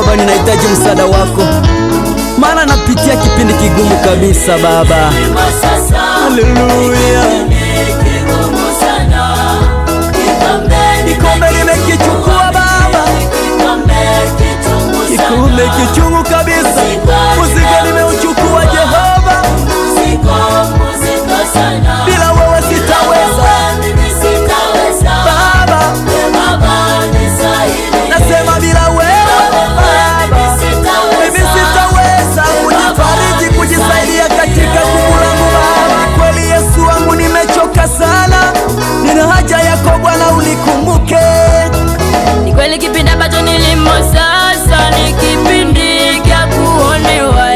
Baba, ninahitaji msaada wako, maana napitia kipindi kigumu kabisa Baba. Haleluya. Kikombe nimekichukua Baba, kikombe kichungu kabisa, mzigo nimeuchukua Jehova, bila wewe sitaweza Baba, nasema bila wewe Baba, mimi sitaweza kujifariji, kujisaidia katika gumu langu Baba. Kweli Yesu wangu, nimechoka sana, nina haja yako Bwana, unikumbuke. Ni kweli kipindi ambacho nilimo sasa ni kipindi cha kuonewa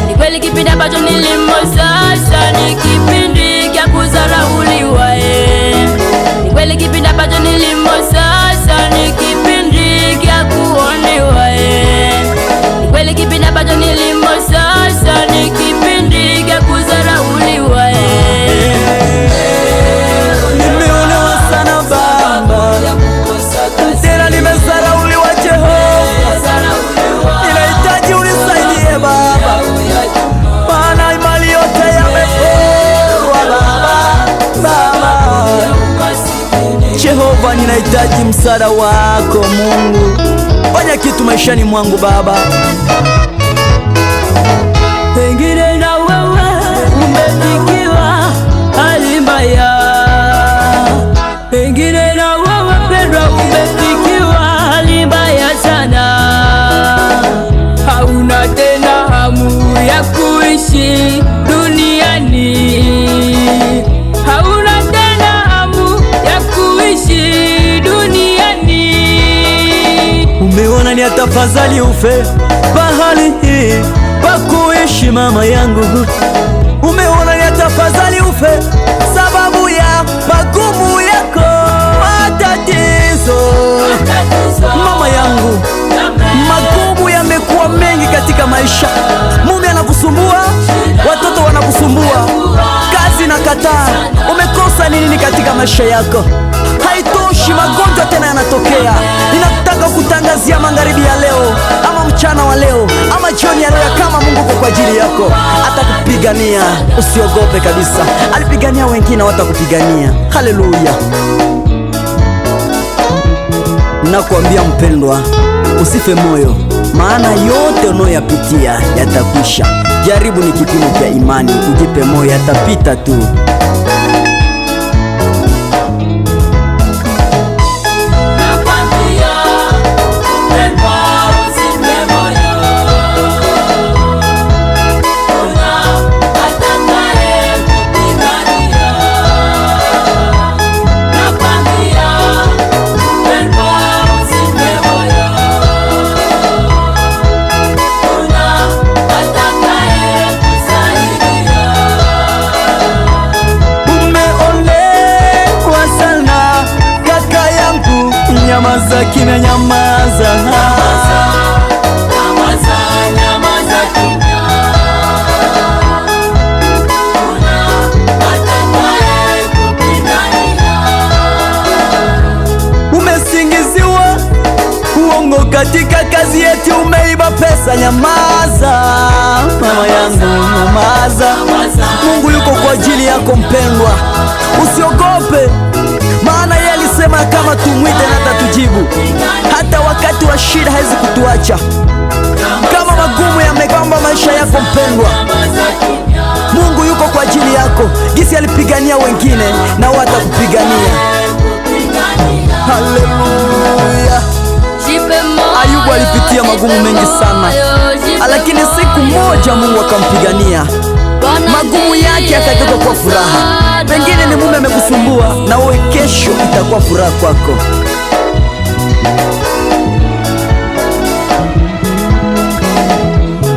Ni kweli kipindi ambacho nilimo sasa ni kipindi cha kudharauliwa Ni kweli kipindi ambacho nilimo sasa ni kipindi cha kuonewa Ni kweli kipindi ambacho nilimo sasa ni kipindi cha kudharauliwa Nimeonewa sana Baba, tena nimezarauliwa Jehova, ninahitaji unisaidie Baba, maana imani yote yameporwa Baba. Jehova, ninahitaji msaada wako Mungu, fanya kitu maishani mwangu Baba. Pengine na wewe umetikiwa hali mbaya, pengine na wewe pendwa umetikiwa hali mbaya sana. Hauna tena hamu ya kuishi duniani, hauna tena hamu ya kuishi duniani. Umeona ni atafadhali ufe pahali hii pa kuishi mama yangu, umeona ni atafadhali ufe sababu ya magumu yako, matatizo mama yangu. Magumu yamekuwa mengi katika maisha, mume anakusumbua, watoto wanakusumbua, kazi na kataa. Umekosa nini katika maisha yako? Haitoshi, magonjwa tena yanatokea. Ninataka kutangazia magharibi ya leo ama mchana wa leo ama jioni ya leo, kama Mungu kwa ajili yako atakupigania, usiogope kabisa. Alipigania wengine, watakupigania. Haleluya. Nakuambia mpendwa, usife moyo, maana yote unayoyapitia yatakwisha. Jaribu ni kipimo cha imani, ujipe moyo, yatapita tu. Nyamaza kimya, nyamaza, nyamaza kimya. Kuna atakaye kupigania. Umesingiziwa uongo katika kazi yetu, umeiba pesa. Nyamaza mama yangu, nyamaza. Mungu yuko kwa ajili yako mpendwa, usiogope, maana yeye alisema kama tumwite na atatujibu. Hata wakati wa shida hawezi kutuacha. Kama magumu yamegamba maisha yako mpendwa, Mungu yuko kwa ajili yako. Gisi alipigania wengine, na watakupigania. Haleluya. Ayubu alipitia magumu mengi sana, lakini siku moja Mungu akampigania. Magumu yake yakageuka kwa furaha. Pengine ni mume amekusumbua, na wewe kesho itakuwa furaha kwako.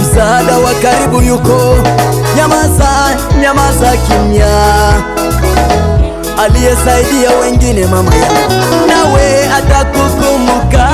Msaada wa karibu yuko. Nyamaza, nyamaza kimya. Aliyesaidia wengine mama yangu, nawe atakukumbuka.